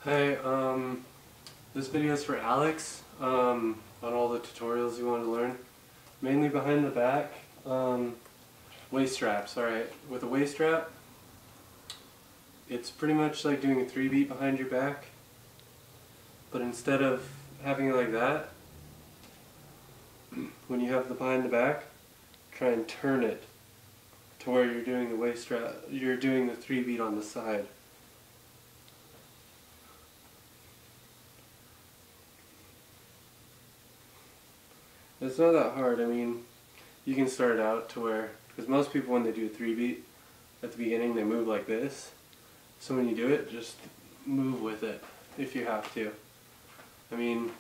Hey, this video is for Alex, on all the tutorials you want to learn. Mainly behind the back, waist straps. Alright, with a waist strap, it's pretty much like doing a 3-beat behind your back, but instead of having it like that, when you have the behind the back, try and turn it to where you're doing the waist strap, you're doing the 3-beat on the side. It's not that hard. I mean, you can start out to where, because most people when they do a 3-beat at the beginning they move like this. So when you do it, just move with it if you have to. I mean,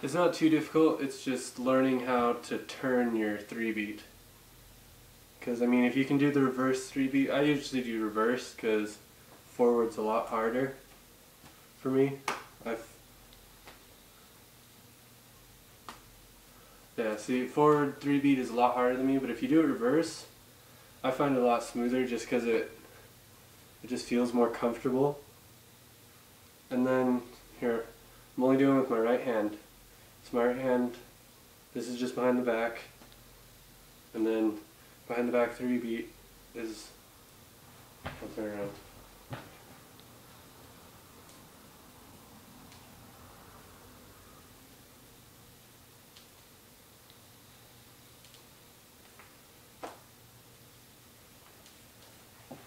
it's not too difficult, it's just learning how to turn your 3-beat. Because I mean, if you can do the reverse 3-beat, I usually do reverse because forward's a lot harder for me. Yeah, see, forward 3-beat is a lot harder than me, but if you do it reverse, I find it a lot smoother just because it just feels more comfortable. And then, here, I'm only doing it with my right hand. So my right hand, this is just behind the back, and then behind the back 3-beat is, I'll turn around.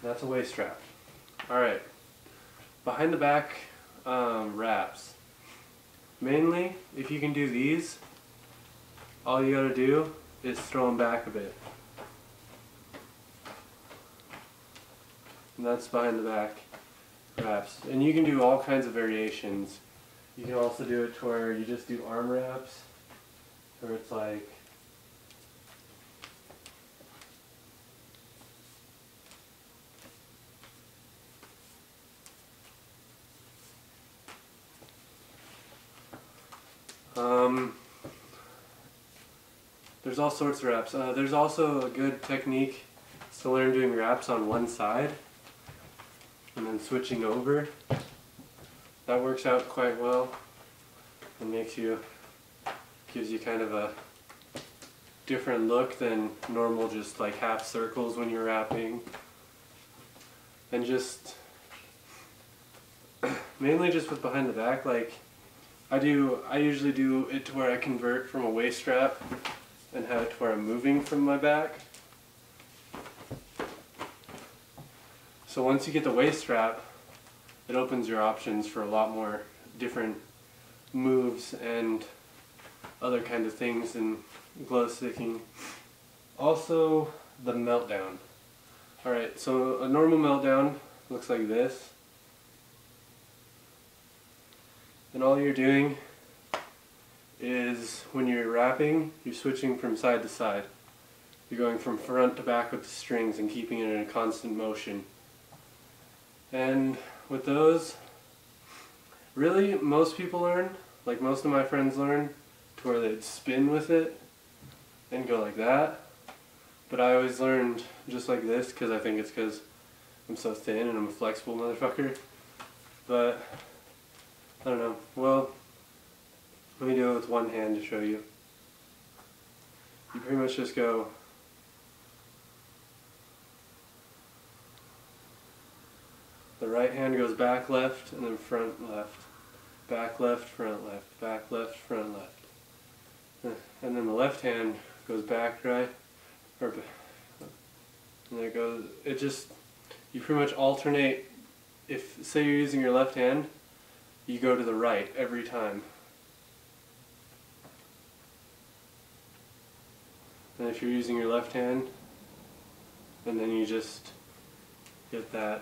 That's a waist strap. Alright, behind the back wraps. Mainly, if you can do these, all you gotta do is throw them back a bit. And that's behind the back wraps. And you can do all kinds of variations. You can also do it to where you just do arm wraps, where it's like there's all sorts of wraps. There's also a good technique to learn doing wraps on one side and then switching over. That works out quite well and gives you kind of a different look than normal just like half circles when you're wrapping. And just mainly just with behind the back, like I usually do it to where I convert from a waist strap and have it to where I'm moving from my back. So once you get the waist strap, it opens your options for a lot more different moves and other kind of things and glow sticking. Also, the meltdown. Alright, so a normal meltdown looks like this. And all you're doing is when you're wrapping, you're switching from side to side. You're going from front to back with the strings and keeping it in a constant motion. And with those, really most people learn, like most of my friends learn, to where they'd spin with it and go like that. But I always learned just like this because I think it's because I'm so thin and I'm a flexible motherfucker. But I don't know. Well, let me do it with one hand to show you. You pretty much just go the right hand goes back left and then front left. Back left, front left. Back left, front left. And then the left hand goes back right, and it goes, you pretty much alternate. If, say you're using your left hand, you go to the right every time. And if you're using your left hand, and then you just get that.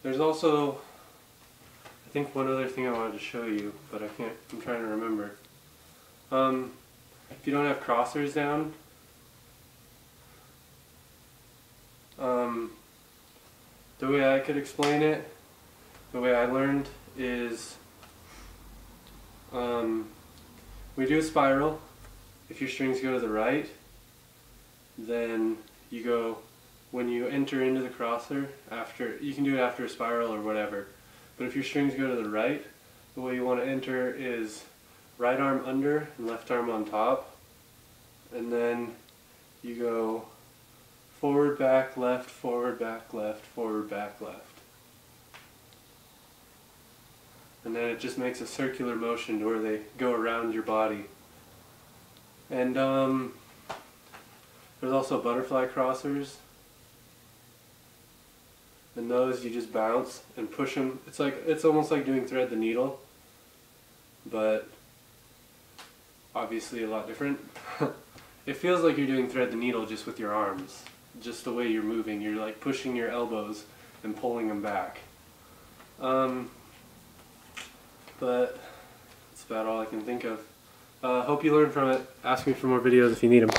There's also, I think one other thing I wanted to show you, but I'm trying to remember. If you don't have crossers down, the way I could explain it, the way I learned is, we do a spiral. If your strings go to the right, then you go when you enter into the crosser, you can do it after a spiral or whatever, but if your strings go to the right, the way you want to enter is right arm under and left arm on top, and then you go forward, back, left, forward, back, left, forward, back, left. And then it just makes a circular motion to where they go around your body. And there's also butterfly crossers. And those you just bounce and push them. It's almost like doing thread the needle, but obviously a lot different. It feels like you're doing thread the needle just with your arms. Just the way you're moving. You're like pushing your elbows and pulling them back. But that's about all I can think of. Hope you learned from it. Ask me for more videos if you need them.